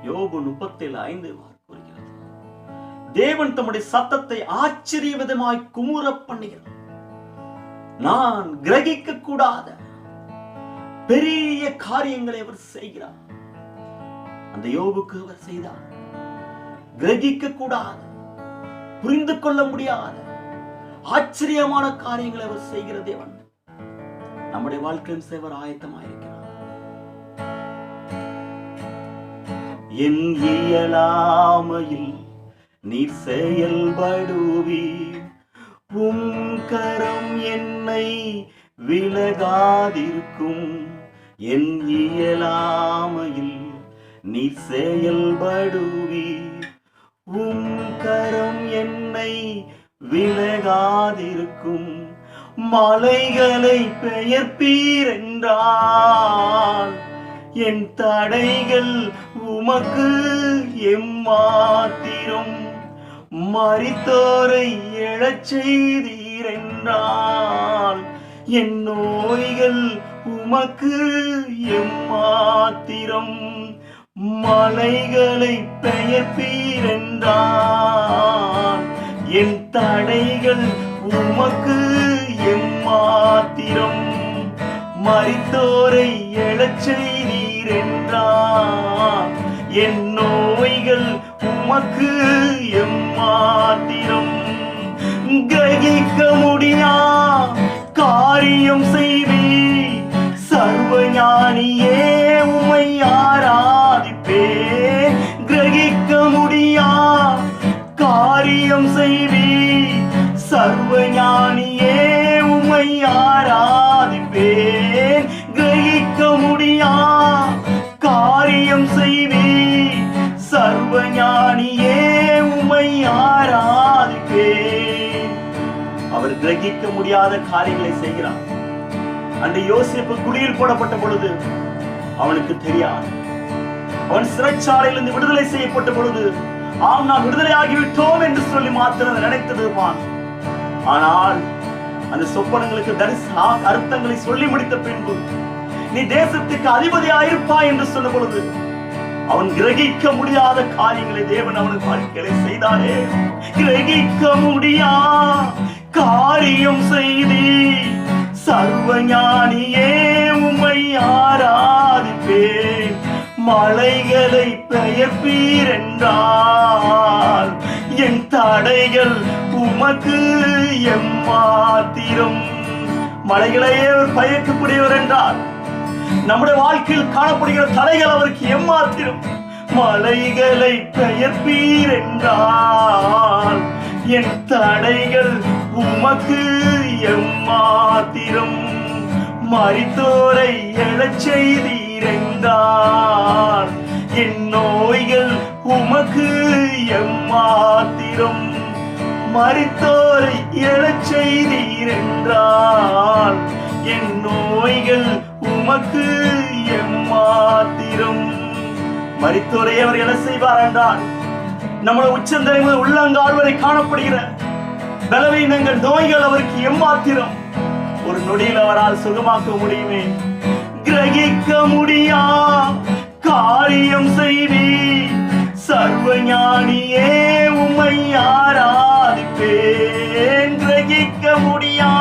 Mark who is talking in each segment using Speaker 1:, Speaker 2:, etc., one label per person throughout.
Speaker 1: யோபு 37:5 கூறுகிறது, தேவன் தம்முடைய சத்தத்தை ஆச்சரிய விதமாய் குமுற பண்ணுகிறார். நான் கிரகிக்க கூடாத பெரிய காரியங்களை அவர் செய்கிறார். அந்த யோபுக்கு அவர் செய்தார். கிரகிக்க கூடாத, புரிந்து கொள்ள முடியாத ஆச்சரியமான காரியங்களை அவர் செய்கிற தேவன் நம்முடைய வாழ்க்கையும் செய்வர் ஆயத்தமாயிருக்கிறார். என் இயலாமையில் நீர் செயல்படுவீர், உம் கரம் என்னை விலகாதிருக்கும். என் இயலாமையில் நீர் செயல்படுவீர், உம் கரம் என்னை விலகாதிருக்கும். மலைகளை பெயர்ப்பீர் என்றால் என் தடைகள் உமக்கு எம்மாத்திரம். மரித்தோரை எழச் செய்தீர் என்றால் என் நோய்கள் உமக்கு எம்மாத்திரம். மலைகளை பெயர்ப்பீர் என்றால் என் தடைகள் உமக்கு எம்மாத்திரம். மரித்தோரை எழச் செய்தீர் என்றால் என் நோய்கள் உமக்கு எம்மாத்திரம். கிரகிக்க முடியா காரியம் செய்வீர், சர்வஞானியே உம்மை ஆராதிப்பேன். கிரகிக்க முடியா காரியம் செய்வீர், சர்வஞானியே உம்மை ஆராதிப்பேன். கிரகிக்க முடியா காரியம் செய்வீர், சர்வஞானியே உம்மை ஆராதிப்பேன். அவர் கிரகிக்க முடியாத காரியங்களை செய்கிறார். அன்று யோசேப்பு குடியில் போடப்பட்ட பொழுது அவனுக்கு தெரியாது. அவன் சிறைச்சாலையிலிருந்து விடுதலை செய்யப்பட்ட பொழுது ஆம் நாம் விடுதலை ஆகிவிட்டோம் என்று சொல்லி மாத்திரம் நினைத்ததுதான். ஆனால் அந்த சொப்பனங்களுக்கு அர்த்தங்களை சொல்லி முடித்த பின்பு நீ தேசத்துக்கு அதிபதியாயிருப்பாய் என்று சொன்ன பொழுது அவன் கிரகிக்க முடியாத காரியங்களை தேவன் அவனுக்கு வாழ்க்கையை செய்தாரே. கிரகிக்க முடியா காரியம் செய்தி, சர்வஞானியே உம்மை ஆராதிப்பேன். மலைகளை பெயர்ப்பீர் என்றால் என் தடைகள் உமக்கு எம்மாத்திரம். மலைகளையே அவர் பயக்கக்கூடியவர் என்றார். நம்முடைய வாழ்க்கையில் காணப்படுகிற தடைகள் அவருக்கு எம்மாத்திரம். மலைகளை பெயர்ப்பீர் என்றால் என் தடைகள் உமக்கு எம்மாத்திரம். மரித்தோரை எழச் செய்தீர் என்றால் என் நோய்கள் உமக்கு எம்மாத்திரம். மரித்தோரை எழச் செய்தீர் என்றால் என் நோய்கள் உமக்கு எம்மாத்திரம். மரித்தோரை அவர் என்ன செய்வார் என்றால் நம்முடைய உச்சந்தலை முதல் உள்ளங்கால் வரை காணப்படுகிற பலவீனங்கள், நோய்கள் அவருக்கு எம்மாத்திரம். ஒரு நொடியில் அவரால் சுகமாக்க முடியுமே. கிரகிக்க முடியா காரியம் செய்வீர், சர்வஞானியே உம்மை ஆராதிப்பேன். கிரகிக்க முடியா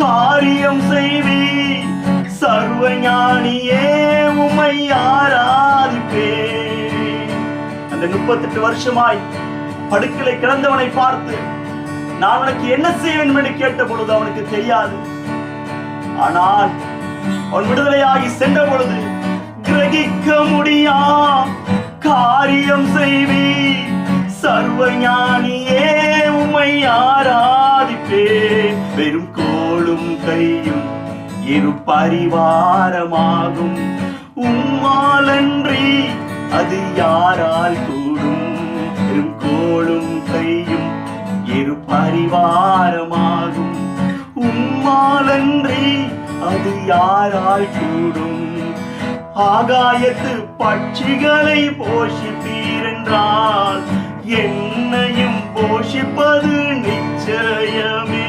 Speaker 1: காரியம் செய்வீர், சர்வஞானியே உம்மை ஆராதிப்பேன். அந்த 38 வருஷமாய் படுக்கலை கிடந்தவனை பார்த்து நான் உனக்கு என்ன செய்ய வேண்டும் என்று கேட்ட பொழுது அவனுக்கு தெரியாது. ஆனால் அவன் விடுதலையாகி சென்ற பொழுது கிரகிக்க முடியா காரியம் செய்வீர், சர்வஞானியே உம்மை ஆராதிப்பேன். வெறும் கோலும் கையும் இரு பரிவாரமாகும், உம்மாலன்றி அது யாரால் கூடும். வெறும் கோலும் கையும் இரு பரிவாரமாகும், உம்மாலன்றி அது யாரால் கூடும். ஆகாயத்து பட்சிகளை போஷிப்பீர் என்றால் என்னையும் போஷிப்பது நிச்சயமே.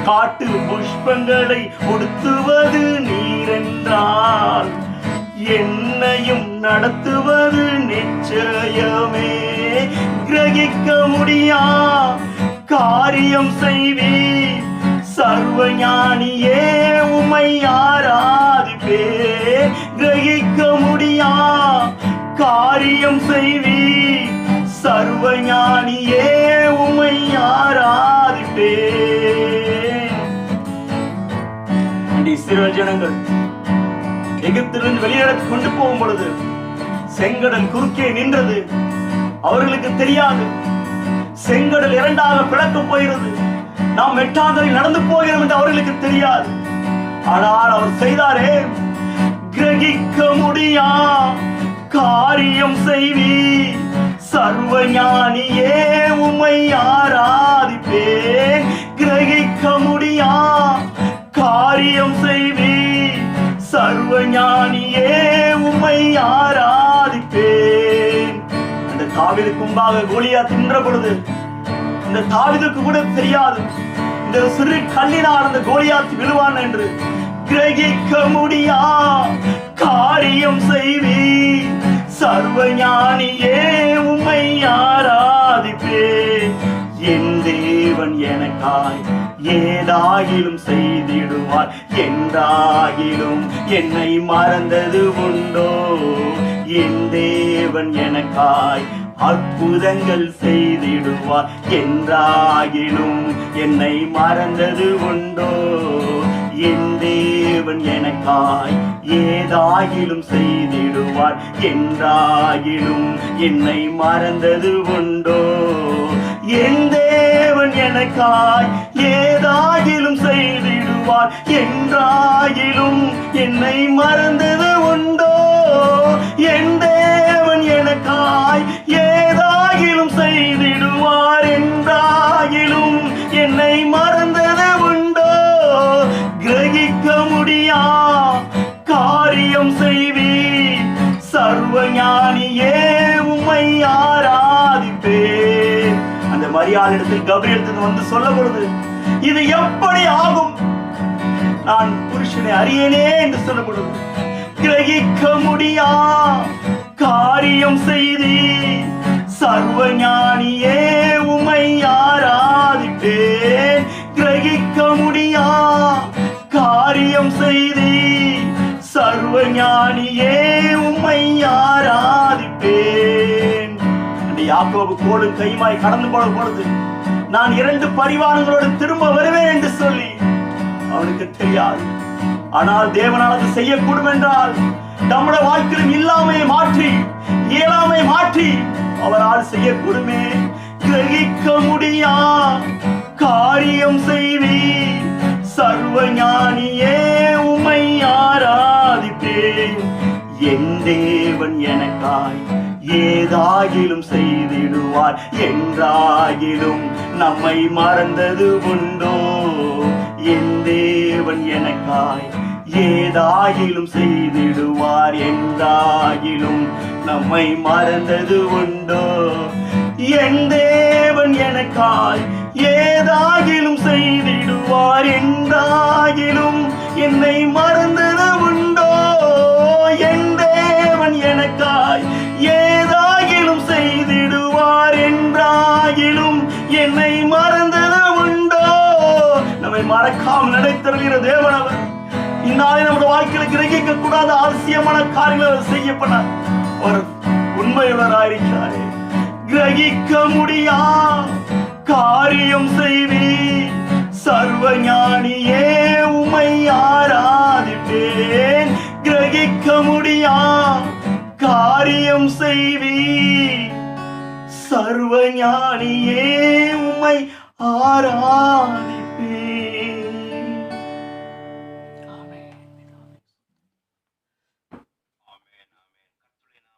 Speaker 1: காட்டு புஷ்பங்களை உடுத்துவது நீர் என்றால் என்னை என்னையும் நடத்துவது நிச்சயமே. கிரகிக்க முடியா காரியம் செய்வீர், சர்வஞானியே உம்மை ஆராதிப்பேன். கிரகிக்க முடியா காரியம் செய்வீர், சர்வஞானியே உம்மை ஆராதிப்பேன். இஸ்ரவேல் ஜனங்கள் எகிப்திலிருந்து வெளியிடத்து கொண்டு போகும் பொழுது செங்கடல் குறுக்கே நின்றது. அவர்களுக்கு தெரியாது செங்கடல் இரண்டாக பிளக்க போகிறது, நாம் மெட்டாந்தரில் நடந்து போகிறோம் என்று அவர்களுக்கு தெரியாது. ஆனால் அவர் செய்தாரே, கிரகிக்க முடியா காரியம் செய்வீர், சர்வஞானியே உம்மை ஆராதிப்பேன். கிரகிக்க முடியா காரியம் செய்வீர், சர்வஞானியே உம்மை ஆராதிப்பேன். அந்த தாவீதுக்கு முன்பாக கோலியாத் நின்ற பொழுது இந்த தாவீதுக்கு கூட தெரியாது இந்த சிறு கல்லினால் அந்த கோலியாத் விழுவான் என்று. கிரகிக்க முடியா காரியம் செய்வீர், சர்வஞானியே உம்மை ஆராதிப்பேன். என் தேவன் எனக்காய் ஏதாகிலும் செய்திடுவார், என்றாகிலும் என்னை மறந்தது உண்டோ. என் தேவன் எனக்காய் அற்புதங்கள் செய்திடுவார், என்றாகிலும் என்னை மறந்தது உண்டோ. என் தேவன் எனக்காய் ஏதாகிலும் செய்திடுவார், என்றாகிலும் என்னை மறந்தது உண்டோ. என் தேவன் எனக்காய் ஏதாகிலும் செய்திடுவார், என்றாகிலும் என்னை மறந்தது உண்டோ. என் தேவன் எனக்காய் ஏதாகிலும் செய்திடுவார், என்றாகிலும் என்னை மறந்தது உண்டோ. கிரகிக்க முடியா காரியம் செய்வீர், சர்வஞானியே உம்மை ஆராதிப்பேன். அந்த மரியாளிடத்தில் கபிரியேல் வந்து சொல்ல பொழுது, இது எப்படி ஆகும், நான் புருஷனை அறியேனே என்று சொல்ல பொழுது, கிரகிக்க முடியா காரியம் செய்தீர், சர்வஞானியே உம்மை ஆராதிப்பேன். கிரகிக்க முடியா காரியம் செய்தீர், சர்வஞானியே உம்மை ஆராதிப்பேன். யாக்கோபு கோலும் கைமாய் கடந்து போன பொழுது, நான் 2 பரிவாரங்களோடு திரும்ப வருவேன் என்று சொல்லி அவனுக்கு தெரியாது. ஆனால் தேவனால் அது செய்யக்கூடும் என்றால் நம்முடைய வாழ்க்கையில் இல்லாமையை மாற்றி இயலாமை மாற்றி அவரால் செய்யக்கூடுமே. கிரகிக்க முடியா காரியம் செய்வீர், சர்வஞானியே உம்மை ஆராதிப்பேன். என் தேவன் எனக்காய் ஏதாகிலும் செய்திடுவார், என்றாகிலும் நம்மை மறந்தது உண்டோ. என் தேவன் எனக்காய் ஏதாகிலும் செய்திடுவார், என்றாகிலும் நம்மை மறந்தது உண்டோ. என் தேவன் எனக்காய் ஏதாகிலும் செய்திடுவார், என்றாகிலும் என்னை மறந்தது உண்டோ. என் தேவன் எனக்காய் ஏதாகிலும் செய்திடுவார், என்றாகிலும் என்னை மறந்தது உண்டோ. நம்மை மறக்காமல் நினைத்தருகிற தேவன் அவர். இந்நாளை நம்முடைய வாழ்க்கையில கிரகிக்க கூடாத அவசியமான காரியங்கள் செய்யப்பட ஒரு உண்மையுள்ளவராயிருக்கிறாரே. கிரகிக்க முடியா காரியம் செய்வீர், சர்வஞானியே உம்மை ஆராதிப்பேன். கிரகிக்க முடியா காரியம் செய்வீர், சர்வஞானியே உம்மை ஆராதி